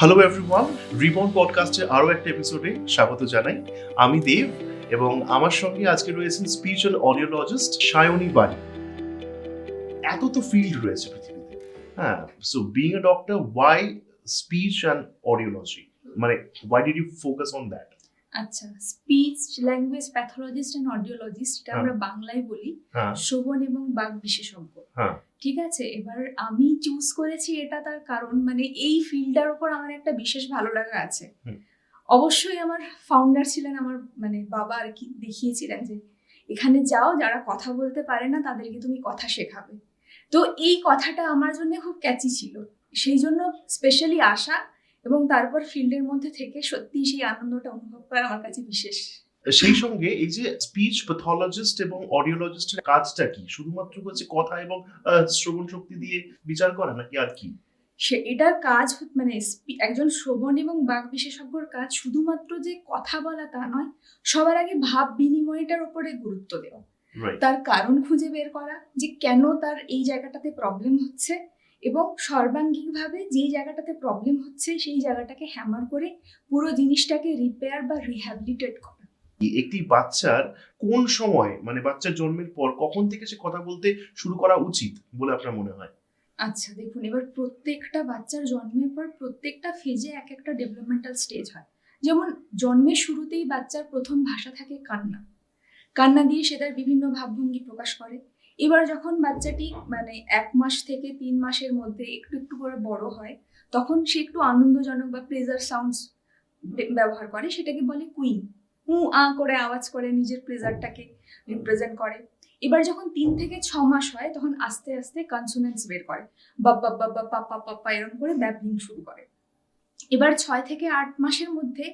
Hello everyone, ribbon পডকাস্টের আরও একটা এপিসোডে স্বাগত জানাই। আমি দেব এবং আমার সঙ্গে আজকে রয়েছেন স্পিচ অ্যান্ড অডিওলজিস্ট সায়নী বাড়ি। এত তো ফিল্ড রয়েছে পৃথিবীতে, হ্যাঁ। So being a doctor, why speech and audiology, মানে why did you focus on that? আচ্ছা, speech language pathologist and audiologist, এটা আমরা বাংলায় বলি শ্রবণ এবং বাক বিশেষজ্ঞ। ঠিক আছে, এবার আমি চুজ করেছি এটা তার কারণ মানে এই ফিল্ডটার উপর আমার একটা বিশেষ ভালো লাগা আছে। অবশ্যই আমার ফাউন্ডার ছিলেন আমার মানে বাবা, আর কি দেখিয়েছিলেন যে এখানে যাও, যারা কথা বলতে পারে না তাদেরকে তুমি কথা শেখাবে। তো এই কথাটা আমার জন্য খুব ক্যাচি ছিল, সেই জন্য স্পেশালি আসা এবং তারপর ফিল্ডের মধ্যে থেকে সত্যি সেই আনন্দটা অনুভব করা আমার কাছে বিশেষ। সেই সঙ্গে এই যে স্পিচ প্যাথোলজিস্ট এবং অডিওলজিস্টের কাজটা কি? শুধুমাত্র হচ্ছে কথা এবং শ্রবণ শক্তি দিয়ে বিচার করা, নাকি আর কি? এটার কাজ মানে একজন শ্রবণ এবং বাক বিশেষজ্ঞর কাজ শুধুমাত্র যে কথা বলা তা নয়, সবার আগে ভাব বিনিময়টার উপরে গুরুত্ব দেওয়া, তার কারণ খুঁজে বের করা যে কেন তার এই জায়গাটাতে প্রবলেম হচ্ছে, এবং সর্বাঙ্গিকভাবে যেই জায়গাটাতে প্রবলেম হচ্ছে সেই জায়গাটাকে হ্যামার করে পুরো জিনিসটাকে রিপেয়ার বা রিহ্যাবিলিটেট করা। একটি বাচ্চার কোন সময়, মানে বাচ্চার জন্মের পর কখন থেকে সে কথা বলতে শুরু করা উচিত বলে আপনার মনে হয়? আচ্ছা দেখুন, এবার প্রত্যেকটা বাচ্চার জন্মের পর প্রত্যেকটা ফেজে এক একটা ডেভেলপমেন্টাল স্টেজ হয়। যেমন জন্মের শুরুতেই বাচ্চার প্রথম ভাষা থাকে কান্না, কান্না দিয়ে সে তার বিভিন্ন ভাবভঙ্গি প্রকাশ করে। এবার যখন বাচ্চাটি মানে 1 মাস থেকে 3 মাসের মধ্যে একটু একটু করে বড় হয়, তখন সে একটু আনন্দজনক বা প্লেজার সাউন্ডস ব্যবহার করে, সেটাকে বলে কুইং। করে আওয়াজ করে নিজের প্লেজারটাকে রিপ্রেজেন্ট করে। এবার যখন 3 থেকে 6 মাস হয় তখন আস্তে আস্তে কনসোনেন্টস বের করে, বাব্বা বাব্বা পাপা পাপা এরকম করে ব্যাবলিং শুরু করে। এবার 6 থেকে 8 মাসের মধ্যে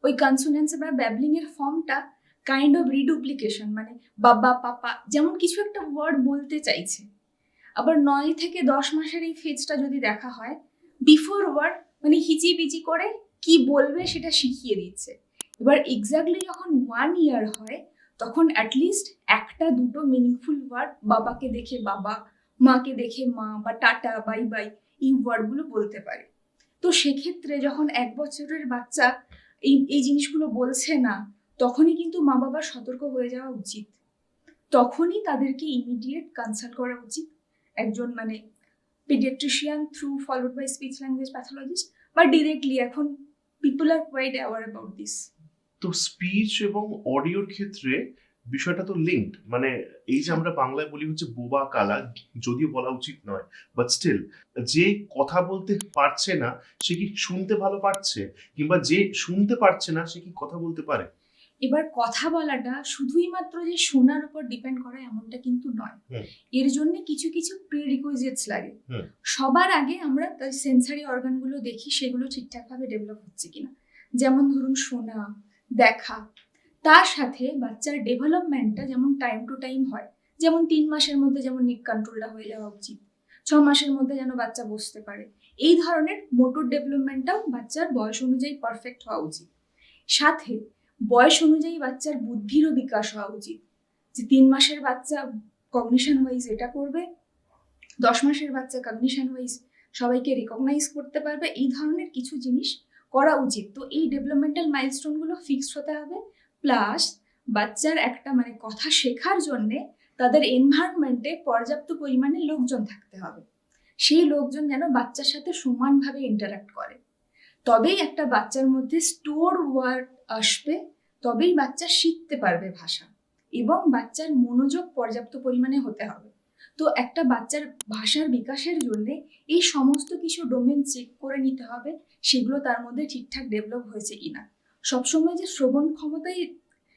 ওই কনসোনেন্টস বা ব্যাবলিং এর ফর্মটা কাইন্ড অফ রিডুপ্লিকেশন, মানে বাবা পাপা যেমন কিছু একটা ওয়ার্ড বলতে চাইছে। আবার 9 থেকে 10 মাসের এই ফেজটা যদি দেখা হয়, বিফোর ওয়ার্ড মানে হিচিবিচি করে কি বলবে সেটা শিখিয়ে দিচ্ছে। এবার এক্স্যাক্টলি যখন 1 ইয়ার হয় তখন অ্যাটলিস্ট একটা দুটো মিনিংফুল ওয়ার্ড, বাবাকে দেখে বাবা, মাকে দেখে মা, বা টাটা বাই বাই, এই ওয়ার্ডগুলো বলতে পারে। তো সেক্ষেত্রে যখন 1 বছরের বাচ্চা এই জিনিসগুলো বলছে না, তখনই কিন্তু মা বাবার সতর্ক হয়ে যাওয়া উচিত। তখনই তাদেরকে ইমিডিয়েট কনসাল্ট করা উচিত একজন মানে pediatrician through followed by speech language pathologist, বা ডিরেক্টলি এখন people are quite aware about this. তো স্পিচ এবং অডিওর ক্ষেত্রে বিষয়টা তো লিঙ্কড, মানে এই যে আমরা বাংলায় বলি হচ্ছে বোবা কালা, যদিও বলা উচিত নয়, বাট স্টিল যে কথা বলতে পারছে না সে কি শুনতে ভালো পারছে, কিংবা যে শুনতে পারছে না সে কি কথা বলতে পারে? এবার কথা বলাটা শুধুই মাত্র যে শোনার উপর ডিপেন্ড করে এমনটা কিন্তু নয়। এর জন্য কিছু কিছু প্রিরিকুইজিটস লাগে। সবার আগে আমরা তার সেন্সরি অর্গানগুলো দেখি সেগুলো ঠিকঠাকভাবে ডেভেলপ হচ্ছে কিনা। যেমন ধরুন শোনা, দেখা, তার সাথে বাচ্চার ডেভেলপমেন্টটা যেমন টাইম টু টাইম হয়। যেমন 3 মাসের মধ্যে যেমন নিক কন্ট্রোলটা হয়ে যাওয়া উচিত, 6 মাসের মধ্যে যেন বাচ্চা বসতে পারে, এই ধরনের মোটর ডেভেলপমেন্টটাও বাচ্চার বয়স অনুযায়ী পারফেক্ট হওয়া উচিত। সাথে বয়স অনুযায়ী বাচ্চার বুদ্ধিরও বিকাশ হওয়া উচিত, যে 3 মাসের বাচ্চা কগনিশন ওয়াইজ এটা করবে, 10 মাসের বাচ্চা কগনিশন ওয়াইজ সবাইকে রিকগনাইজ করতে পারবে, এই ধরনের কিছু জিনিস করা উচিত। তো এই ডেভেলপমেন্টাল মাইলস্টোনগুলো ফিক্সড হতে হবে। প্লাস বাচ্চার একটা মানে কথা শেখার জন্যে তাদের এনভায়রনমেন্টে পর্যাপ্ত পরিমাণে লোকজন থাকতে হবে। সেই লোকজন যেন বাচ্চার সাথে সমানভাবে ইন্টারাক্ট করে, তবেই একটা বাচ্চার মধ্যে স্টোর ওয়ার্ড আসবে, তবেই বাচ্চা শিখতে পারবে ভাষা, এবং বাচ্চার মনোযোগ পর্যাপ্ত পরিমাণে হতে হবে। তো একটা বাচ্চার ভাষার বিকাশের জন্য এই সমস্ত কিছু ডোমেন চেক করে নিতে হবে, সেগুলো তার মধ্যে ঠিকঠাক ডেভেলপ হয়েছে কিনা। সবসময় যে শ্রবণ ক্ষমতাই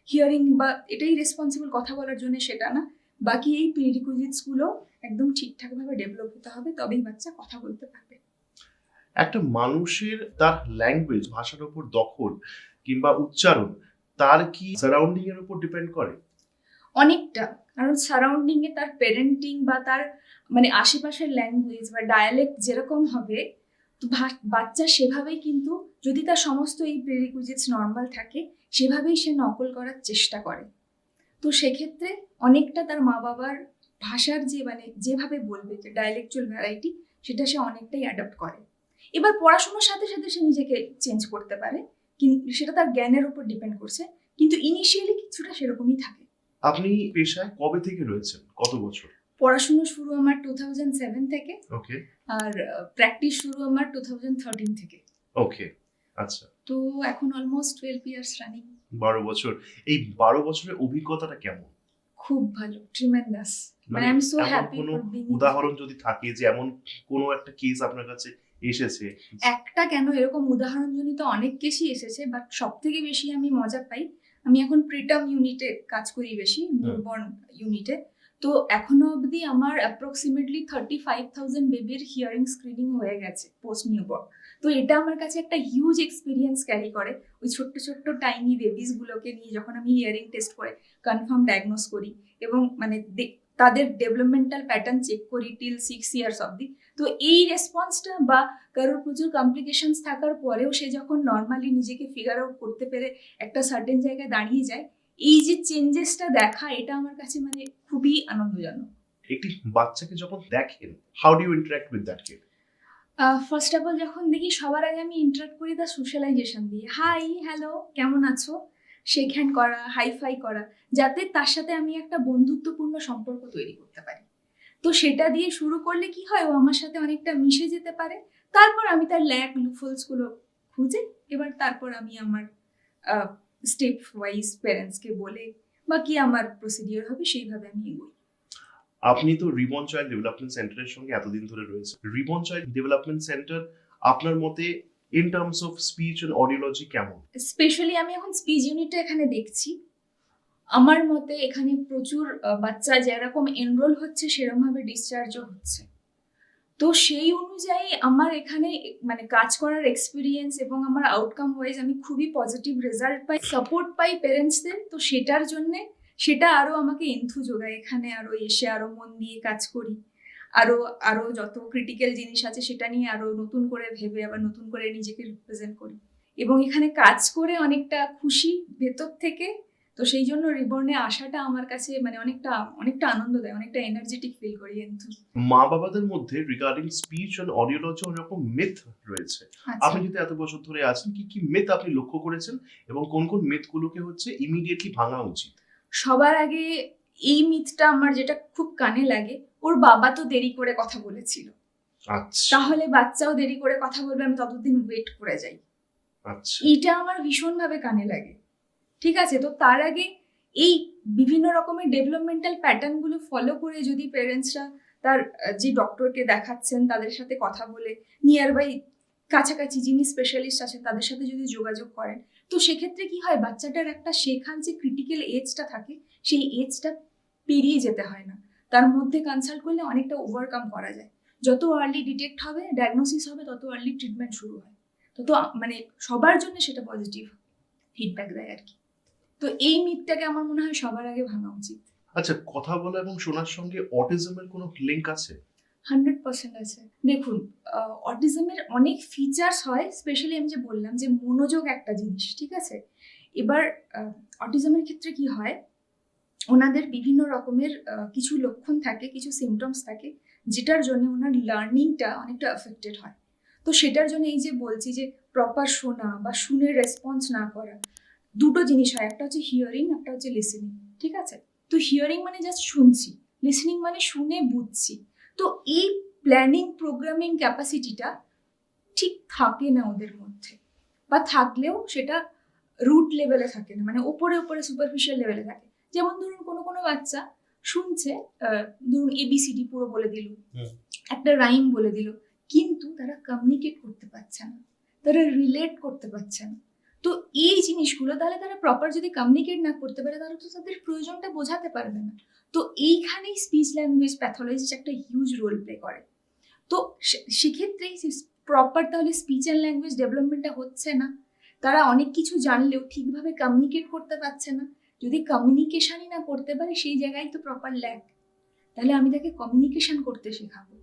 হিয়ারিং বা এটাই রেসপন্সিবল কথা বলার জন্য সেটা না, বাকি এই প্রিরিকুইজিটসগুলো একদম ঠিকঠাকভাবে ডেভেলপ হতে হবে, তবেই বাচ্চা কথা বলতে পারবে। একটা মানুষের তার ল্যাঙ্গুয়েজ, ভাষার উপর দখল কিংবা উচ্চারণ, তার কি সারাউন্ডিং এর উপর ডিপেন্ড করে? অনেকটা, কারণ সারাউন্ডিং এ তার প্যারেন্টিং বা তার মানে আশেপাশের ল্যাঙ্গুয়েজ বা ডায়ালেক্ট যেরকম হবে, তো বাচ্চা সেভাবেই কিন্তু, যদি তার সমস্ত এই প্রিরিকুইজিটস নর্মাল থাকে, সেভাবেই সে নকল করার চেষ্টা করে। তো সেক্ষেত্রে অনেকটা তার মা বাবার ভাষার যে মানে যেভাবে বলবে, যে ডায়ালেকচুয়াল ভ্যারাইটি, সেটা সে অনেকটাই অ্যাডাপ্ট করে। এবার পড়াশোনার সাথে সাথে সে নিজেকে চেঞ্জ করতে পারে, কিন্তু সেটা তার জ্ঞানের উপর ডিপেন্ড করছে, কিন্তু ইনিশিয়ালি কিছুটা সেরকমই থাকে। আপনি পেশায় কবে থেকে রয়েছেন, কত বছর? পড়াশোনা শুরু আমার 2007 থেকে, ওকে আর প্র্যাকটিস শুরু আমার 2013 থেকে। ওকে আচ্ছা, তো এখন অলমোস্ট 12 ইয়ার্স রানিং। 12 বছর। এই 12 বছরের অভিজ্ঞতাটা কেমন? খুব ভালো, ট্রিমেন্ডাস। মানে মানে আই এম সো এমন হ্যাপি কোনো ফর বিং। উদাহরণ যদি থাকে যে এমন কোনো একটা কেস আপনার কাছে এসেছে? একটা কেন, এরকম উদাহরণজনিত অনেক কেসই এসেছে, বাট সব থেকে বেশি আমি মজা পাই, আমি এখন প্রিটার্ম ইউনিটে কাজ করি বেশি, নিউবর্ন ইউনিটে। তো এখনো অবধি আমার অ্যাপ্রক্সিমেটলি 35,000 বেবির হিয়ারিং স্ক্রিনিং হয়ে গেছে পোস্ট নিউবর্ন। তো এটা আমার কাছে একটা হিউজ এক্সপিরিয়েন্স ক্যারি করে। ওই ছোট্ট ছোট্ট টাইনি বেবিস গুলোকে নিয়ে যখন আমি হিয়ারিং টেস্ট করে কনফার্ম ডায়াগনোস করি এবং মানে তাদের ডেভেলপমেন্টাল প্যাটার্ন চেক করি টিল 6 ইয়ার্স অবধি। তো এই রেসপন্সটা বা কারোর প্রচুর কমপ্লিকেশনস থাকার পরেও সে যখন নর্মালি নিজেকে ফিগার আউট করতে পেরে একটা সার্টেন জায়গায় দাঁড়িয়ে যায়, এই যে চেঞ্জেসটা দেখা, এটা আমার কাছে মানে খুবই আনন্দজনক। একটি বাচ্চাকে যখন দেখেন, how do you interact with that kid? First of all যখন দেখি, সবার আগে আমি ইন্টারাক্ট করি তার সোশ্যালাইজেশন দিয়ে, হাই হ্যালো কেমন আছো, শেক হ্যান্ড করা, হাইফাই করা, যাতে তার সাথে আমি একটা বন্ধুত্বপূর্ণ সম্পর্ক তৈরি করতে পারি। তো সেটা দিয়ে শুরু করলে কি হয়, ও আমার সাথে অনেকটা মিশে যেতে পারে। তারপর আমি তার ল্যাক লুফলসগুলো খুঁজে, এবার তারপর আমি আমার স্টেপ ওয়াইজ প্যারেন্টসকে বলে বা কি আমার প্রসিডিওর হবে সেইভাবে আমি এগোই। আপনি তো রিবন চাইল্ড ডেভেলপমেন্ট সেন্টারের সঙ্গে এতদিন ধরে রয়েছে। রিবন চাইল্ড ডেভেলপমেন্ট সেন্টার আপনার মতে in terms of speech and audiology কেমন? স্পেশালি আমি এখন স্পিচ ইউনিটটা এখানে দেখছি, আমার মতে এখানে প্রচুর বাচ্চা যেরকম এনরোল হচ্ছে সেরকমভাবে ডিসচার্জও হচ্ছে। তো সেই অনুযায়ী আমার এখানে মানে কাজ করার এক্সপিরিয়েন্স এবং আমার আউটকাম ওয়াইজ আমি খুবই পজিটিভ রেজাল্ট পাই, সাপোর্ট পাই পেরেন্টসদের। তো সেটার জন্যে সেটা আরো আমাকে এন্থু যোগায়, এখানে আরো এসে আরো মন দিয়ে কাজ করি, আরো আরো যত ক্রিটিক্যাল জিনিস আছে সেটা নিয়ে আরো নতুন করে ভেবে আবার নতুন করে নিজেকে রিপ্রেজেন্ট করি, এবং এখানে কাজ করে অনেকটা খুশি ভেতর থেকে। তো সেই জন্য রিবর্নে আসাটা আমার কাছে মানে অনেকটা অনেকটা আনন্দ দেয়, অনেকটা এনার্জেটিক ফিল করি, এন্থু। মা বাবাদের মধ্যে রিগার্ডিং স্পিচ এন্ড অডিওলজি ওরকম মিথ রয়েছে। আপনি যেহেতু এত বছর ধরে আছেন, কি কি মিথ আপনি লক্ষ্য করেছেন এবং কোন কোন মিথগুলোকে হচ্ছে ইমিডিয়েটলি ভাঙা উচিত? সবার আগে এই মিথটা আমার যেটা খুব কানে লাগে, ওর বাবা তো দেরি করে কথা বলেছিল, আচ্ছা তাহলে বাচ্চাও দেরি করে কথা বলবে, আমি ততদিন ওয়েট করে যাই। আচ্ছা এটা আমার ভীষণভাবে কানে লাগে। ঠিক আছে, তো তার আগে এই বিভিন্ন রকমের ডেভেলপমেন্টাল প্যাটার্ন গুলো ফলো করে যদি পেরেন্টসরা তার যে ডক্টরকে দেখাচ্ছেন তাদের সাথে কথা বলে, নিয়ার বাই কাছাকাছি যিনি স্পেশালিস্ট আছেন তাদের সাথে যদি যোগাযোগ করেন, তো সেক্ষেত্রে কি হয়, বাচ্চাটার একটা শেখার যে ক্রিটিক্যাল এজটা থাকে সেই এজটা পেরিয়ে যেতে হয় না, তার মধ্যে কনসাল্ট করলে অনেকটা ওভারকাম করা যায়। যত আর্লি ডিটেক্ট হবে, ডায়াগনোসিস হবে, তত আর্লি ট্রিটমেন্ট শুরু হয়, তত মানে সবার জন্য সেটা পজিটিভ ফিডব্যাক দেয় আর কি। তো এই মিথটাকে আমার মনে হয় সবার আগে ভাঙা উচিত। আচ্ছা, কথা বলা এবং শোনার সঙ্গে অটিজমের কোনো লিঙ্ক আছে? 100% আছে। দেখুন, অটিজমের অনেক ফিচার্স হয়, স্পেশালি আমি যে বললাম যে মনোযোগ একটা জিনিস, ঠিক আছে। এবার অটিজমের ক্ষেত্রে কি হয়, ওনাদের বিভিন্ন রকমের কিছু লক্ষণ থাকে, কিছু সিমটমস থাকে, যেটার জন্য ওনার লার্নিংটা অনেকটা এফেক্টেড হয়। তো সেটার জন্য এই যে বলছি যে প্রপার শোনা বা শুনে রেসপন্স না করা, দুটো জিনিস হয়, একটা হচ্ছে হিয়ারিং, একটা হচ্ছে লিসেনিং, ঠিক আছে। তো হিয়ারিং মানে জাস্ট শুনছি, লিসেনিং মানে শুনে বুঝছি। তো এই প্ল্যানিং প্রোগ্রামিং ক্যাপাসিটিটা ঠিক থাকে না ওদের মধ্যে, বা থাকলেও সেটা রুট লেভেলে থাকে না, মানে ওপরে ওপরে সুপারফিশিয়াল লেভেলে থাকে। যেমন ধরুন কোনো কোনো বাচ্চা শুনছে, ধরুন এবিসিডি পুরো বলে দিল, একটা রাইম বলে দিল, কিন্তু তারা কমিউনিকেট করতে পারছে না, তারা রিলেট করতে পারছে না। তো এই জিনিসগুলো, তাহলে তারা প্রপার যদি কমিউনিকেট না করতে পারে তাহলে তো তাদের প্রয়োজনটা বোঝাতে পারবে না। তো এইখানেই স্পিচ ল্যাঙ্গুয়েজ প্যাথোলজি একটা হিউজ রোল প্লে করে। তো সেক্ষেত্রেই প্রপার তাহলে স্পিচ অ্যান্ড ল্যাঙ্গুয়েজ ডেভেলপমেন্টটা হচ্ছে না, তারা অনেক কিছু জানলেও ঠিকভাবে কমিউনিকেট করতে পারছে না। যদি কমিউনিকেশনই না করতে পারে, সেই জায়গায় তো প্রপার ল্যাক, তাহলে আমি তাকে কমিউনিকেশন করতে শেখাবো।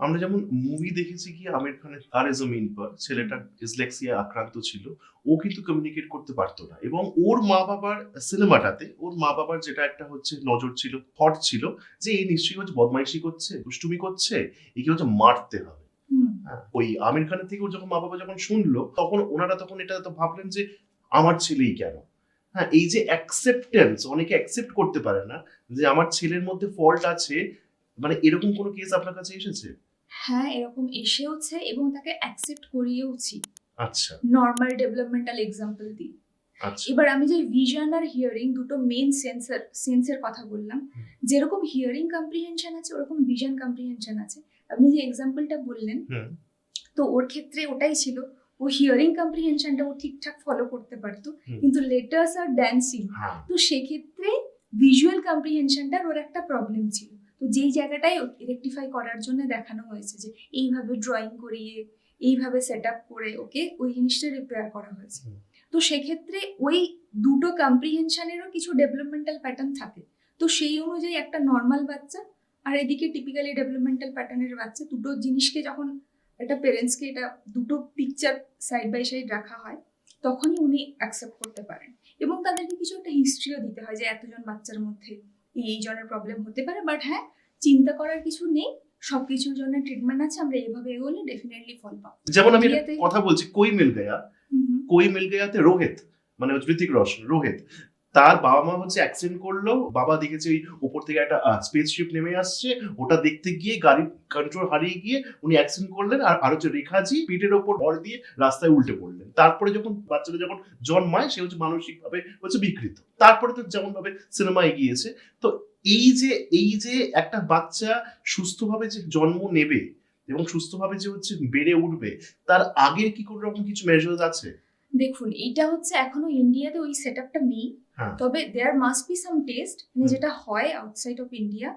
আমরা যেমন মুভি দেখেছি কি আমির খানের আর ইজ আ মিন পার, ছেলেটা ডিসলেক্সিয়া আক্রান্ত ছিল, ও কিন্তু কমিউনিকেট করতে পারতো না, এবং ওর মা বাবার সিনেমাটাতে ওর মা বাবার যেটা একটা হচ্ছে নজর ছিল, থট ছিল যে এই নিশ্চয়ই হচ্ছে বদমাইশি করছে, দুষ্টুমি করছে, একে হচ্ছে মারতে হবে। ওই আমির খানের থেকে ওর যখন মা বাবা যখন শুনলো তখন ওনারা তখন এটা তো ভাবলেন যে আমার ছেলেই কেন। হ্যাঁ, এই যে অ্যাকসেপ্টেন্স, অনেকে অ্যাকসেপ্ট করতে পারে না যে আমার ছেলের মধ্যে ফল্ট আছে, মানে এরকম কোনো কেস আপনার কাছে এসেছে? হ্যাঁ, এরকম এসেওছে এবং তাকে অ্যাকসেপ্ট করিয়েওছি। আচ্ছা নর্মাল ডেভেলপমেন্টাল এক্সাম্পল দিই। আচ্ছা। এবার আমি যে ভিশন আর হিয়ারিং দুটো মেইন সেন্সের কথা বললাম, যেরকম হিয়ারিং কম্প্রিহেনশন আছে ওরকম ভিশন কম্প্রিহেনশন আছে। আপনি যে এক্সাম্পলটা বললেন, তো ওর ক্ষেত্রে ওটাই ছিল, ও হিয়ারিং কম্প্রিহেনশনটা ও ঠিকঠাক ফলো করতে পারতো, কিন্তু লেটার্স আর ড্যান্সিং, তো সেক্ষেত্রে ভিজুয়াল কম্প্রিহেনশনটার ওর একটা প্রবলেম ছিল। তো যেই জায়গাটাই রেকটিফাই করার জন্য দেখানো হয়েছে যে এইভাবে ড্রয়িং করিয়ে এইভাবে সেট আপ করে ওকে ওই জিনিসটা রিপেয়ার করা হয়েছে। তো সেক্ষেত্রে ওই দুটো কম্প্রিহেনশনেরও কিছু ডেভেলপমেন্টাল প্যাটার্ন থাকে। তো সেই অনুযায়ী একটা নর্মাল বাচ্চা আর এদিকে টিপিক্যালি ডেভেলপমেন্টাল প্যাটার্নের বাচ্চা, দুটো জিনিসকে যখন একটা পেরেন্টসকে এটা দুটো পিকচার সাইড বাই সাইড রাখা হয় তখনই উনি অ্যাকসেপ্ট করতে পারেন। এবং তাদেরকে কিছু একটা হিস্ট্রিও দিতে হয় যে এতজন বাচ্চার মধ্যে এই জনের প্রবলেম হতে পারে, বাট হ্যাঁ, চিন্তা করার কিছু নেই, সবকিছুর জন্য ট্রিটমেন্ট আছে, আমরা এভাবে এগোলে ডেফিনেটলি ফল পাবো। যেমন আমি একটা কথা বলছি, কোই মিল গয়া, কোই মিল গয়াতে রোহিত, মানে হৃতিক রোশন, রোহিত তার বাবা মা হচ্ছে অ্যাক্সিডেন্ট করলো, বাবা দেখেছে ওই উপর থেকে একটা স্পেসশিপ নেমে আসছে, ওটা দেখতে গিয়ে গাড়ির কন্ট্রোল হারিয়ে গিয়ে উনি অ্যাক্সিডেন্ট করলেন, আর হচ্ছে রেখাজি পিঠের ওপর ভর দিয়ে রাস্তায় উল্টে পড়লেন। তারপরে যখন বাচ্চাটা যখন জন্মায় সে হচ্ছে মানসিক ভাবে হচ্ছে বিকৃত, তারপরে তো যেমন ভাবে সিনেমা এগিয়েছে। তো এই যে একটা বাচ্চা সুস্থভাবে যে জন্ম নেবে এবং সুস্থভাবে যে হচ্ছে বেড়ে উঠবে, তার আগের কি কোনো রকম কিছু মেজার্স আছে? দেখুন, এইটা হচ্ছে এখনো ইন্ডিয়াতে ওই সেটআপটা নেই, তবে there must be some test, মানে যেটা হয় আউটসাইড অফ ইন্ডিয়া।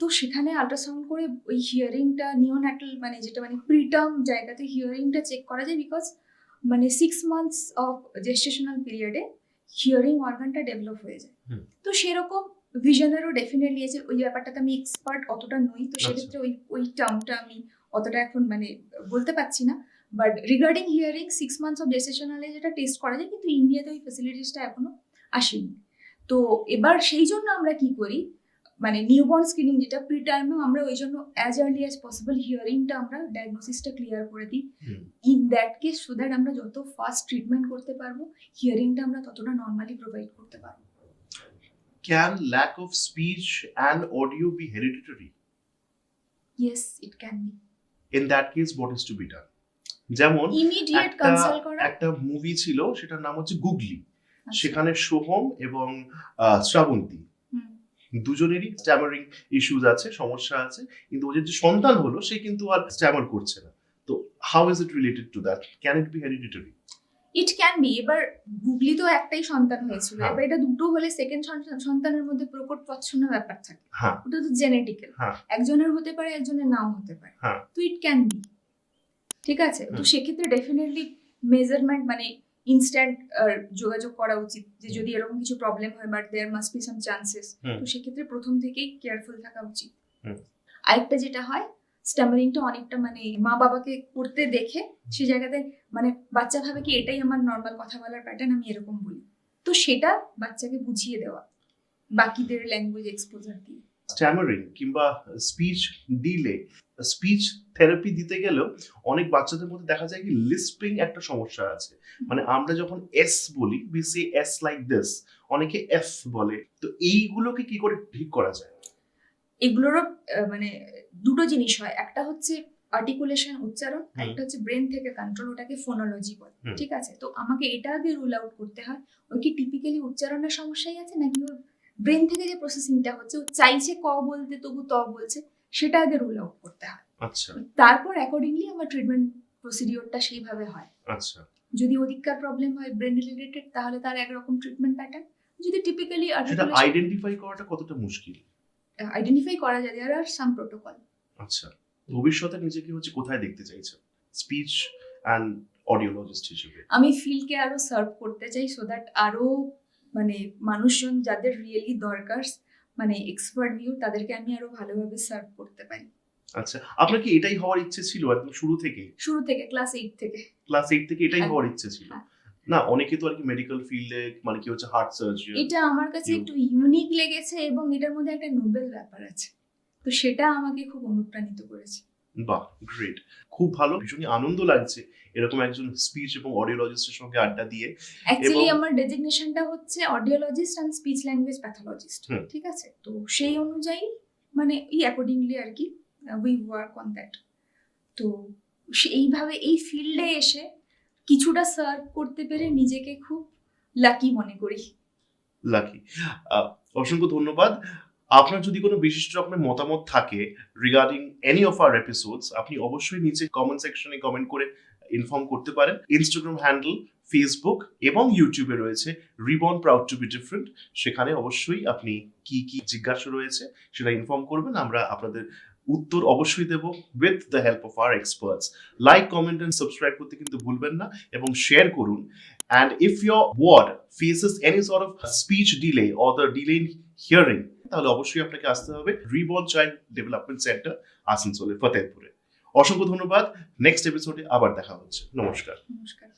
তো সেখানে আল্ট্রাসাউন্ড করে ওই হিয়ারিংটা নিওন্যাটাল, মানে যেটা মানে প্রিটার্ম জায়গাতে হিয়ারিংটা চেক করা যায়, বিকজ মানে 6 months অফ জেস্টেশনাল পিরিয়ডে হিয়ারিং অর্গানটা ডেভেলপ হয়ে যায়। তো সেরকম ভিশনেরও ডেফিনেটলি আছে, ওই ব্যাপারটাতে আমি এক্সপার্ট অতটা নই, তো সেক্ষেত্রে ওই টার্মটা আমি অতটা এখন মানে বলতে পারছি না। But regarding hearing 6 months of জেস্টেশনালে যেটা টেস্ট করা যায়, কিন্তু ইন্ডিয়াতে ওই ফেসিলিটিসটা এখনো আসেনি। তো এবার সেই জন্য আমরা কি করি, মানে নিউবর্ন স্ক্রিনিং যেটা প্রিটার্মেও আমরা ওই জন্য অ্যাজ আর্লি অ্যাজ পসিবল হিয়ারিংটা আমরা ডায়াগনোসিসটা ক্লিয়ার করে দিই, in that case, so that আমরা যত ফাস্ট ট্রিটমেন্ট করতে পারবো, হিয়ারিংটা আমরা ততটা নর্মালি প্রোভাইড করতে পারবো। Can lack of speech and audio be hereditary? Yes, it can be. In that case, what is to be done? যেমন ইমিডিয়েট কনসাল্ট করা। একটা মুভি ছিল, সেটার নাম হচ্ছে গুগলি। সেখানে সোহম এবং শ্রাবন্তী দুজনেরই স্ট্যামারিং ইস্যুজ আছে, সমস্যা আছে, কিন্তু ওদের যে সন্তান হলো সে কিন্তু আর স্ট্যামার করছে না। তো how is it related to that? Can it be hereditary? It can be. এবার গুগলি তো একটাই সন্তান হয়েছিল, এবার এটা দুটো হলে সেকেন্ড সন্তানের মধ্যে প্রকট পছন্দ ব্যাপার থাকে, ওটা তো জেনেটিক্যাল, একজনের হতে পারে একজনের নাও হতে পারে, তো ইট ক্যান বি, ঠিক আছে। তো সেক্ষেত্রে ডেফিনেটলি মেজারমেন্ট মানে ইনস্ট্যান্ট যোগাযোগ করা উচিত, যে যদি এরকম কিছু প্রবলেম হয়, but there must be some chances, তো সেক্ষেত্রে প্রথম থেকেই কেয়ারফুল থাকা উচিত। আরেকটা যেটা হয়, স্ট্যামারিংটা অনেকটা মানে মা বাবাকে করতে দেখে সে জায়গাতে মানে বাচ্চা ভাবে কি এটাই আমার নর্মাল কথা বলার প্যাটার্ন, আমি এরকম বলি, তো সেটা বাচ্চাকে বুঝিয়ে দেওয়া বাকিদের ল্যাঙ্গুয়েজ এক্সপোজার দিয়ে। স্ট্যামারিং কিংবা স্পিচ ডিলে, স্পিচ থেরাপি দিতে গেলেও অনেক বাচ্চাদের মধ্যে দেখা যায় কি লিস্পিং একটা সমস্যা আছে। মানে আমরা যখন এস বলি, we say S like this, অনেকে এফ বলে, তো এইগুলোকে কি করে ঠিক করা যায়? এগুলোরও মানে দুটো জিনিস হয়, একটা হচ্ছে আর্টিকুলেশন উচ্চারণ, একটা হচ্ছে ব্রেন থেকে কন্ট্রোল, ওটাকে ফোনোলজি বলে, ঠিক আছে। তো আমাকে এটা আগে রুল আউট করতে হয়, ওই কি টিপিক্যালি উচ্চারণের সমস্যাই আছে নাকি ওর ব্রেন থেকে যে প্রসেসিংটা হচ্ছে, ও চাইছে ক বলতে তবু ত বলছে, সেটা আগে রুল আউট করতে হয়। আচ্ছা, তারপর অ্যাকর্ডিংলি আমার ট্রিটমেন্ট প্রসিডিওরটা সেইভাবে হয়। আচ্ছা, যদি অধিককার প্রবলেম হয় ব্রেন রিলেটেড, তাহলে তার একরকম ট্রিটমেন্ট প্যাটার্ন। যদি টিপিক্যালি সেটা আইডেন্টিফাই করাটা কতটা মুশকিল? আইডেন্টিফাই করা যায়, দেয়ার আর সাম প্রোটোকল। আচ্ছা, ভবিষ্যতে নিজেকে হচ্ছে কোথায় দেখতে চাইছেন স্পিচ অ্যান্ড অডিওলজিস্ট হিসেবে? আমি ফিল্ডকে আরো সার্ভ করতে চাই, সো দ্যাট আরো মানে মানুষজন যাদের রিয়েলি দরকার মানে এক্সপার্ট ভিউ, তাদেরকে আমি আরো ভালোভাবে সার্ভ করতে পারি। আচ্ছা, আপনার কি এটাই হওয়ার ইচ্ছে ছিল একদম শুরু থেকে? ক্লাস 8 থেকে। ক্লাস 8 থেকে এটাই হওয়ার ইচ্ছে ছিল? না, অনেকে তো আর কি মেডিকেল ফিল্ডে, মানে কি হচ্ছে হার্ট সার্জারি, এটা আমার কাছে একটু ইউনিক লেগেছে এবং এটার মধ্যে একটা নোবেল ব্যাপার আছে, তো সেটা আমাকে খুব অনুপ্রাণিত করেছে। বাহ, গ্রেট, খুব ভালো, ভীষণই আনন্দ লাগছে এরকম একজন স্পিচ এবং অডিওলজিস্টের সঙ্গে আড্ডা দিয়ে। অ্যাকচুয়ালি এবং- আমার ডেজিগনেশনটা হচ্ছে audiologist and speech language pathologist, হুম। ঠিক আছে? তো সেই অনুযায়ী মানে অ্যাকর্ডিংলি আর কি উই ওয়ার্ক অন দ্যাট। তো এইভাবে এই ফিল্ডে এসে কিছুটা সার্ভ করতে পেরে নিজেকে খুব লাকি মনে করি। লাকি। অসংখ্য ধন্যবাদ। আপনার যদি কোনো বিশিষ্ট রকমের মতামত থাকে regarding any of our episodes, আপনি অবশ্যই নিচে কমেন্ট সেকশনে কমেন্ট করে ইনফর্ম করতে পারেন। ইনস্টাগ্রাম হ্যান্ডেল, ফেসবুক এবং ইউটিউবে রয়েছে reborn proud to B different. সেখানে অবশ্যই আপনি কি কি জিজ্ঞাসা রয়েছে সেটা ইনফর্ম করবেন, আমরা আপনাদের উত্তর অবশ্যই দেব with the help of our experts. Like, comment and subscribe করতে কিন্তু ভুলবেন না এবং শেয়ার করুন। And if your ward faces any sort of speech delay or the delay in hearing, তাহলে অবশ্যই আপনাকে আসতে হবে রিবর্ন চাইল্ড ডেভেলপমেন্ট সেন্টার, আসানসোলে, ফতেহপুরে। অসংখ্য ধন্যবাদ। নেক্সট এপিসোডে আবার দেখা হচ্ছে। নমস্কার। নমস্কার।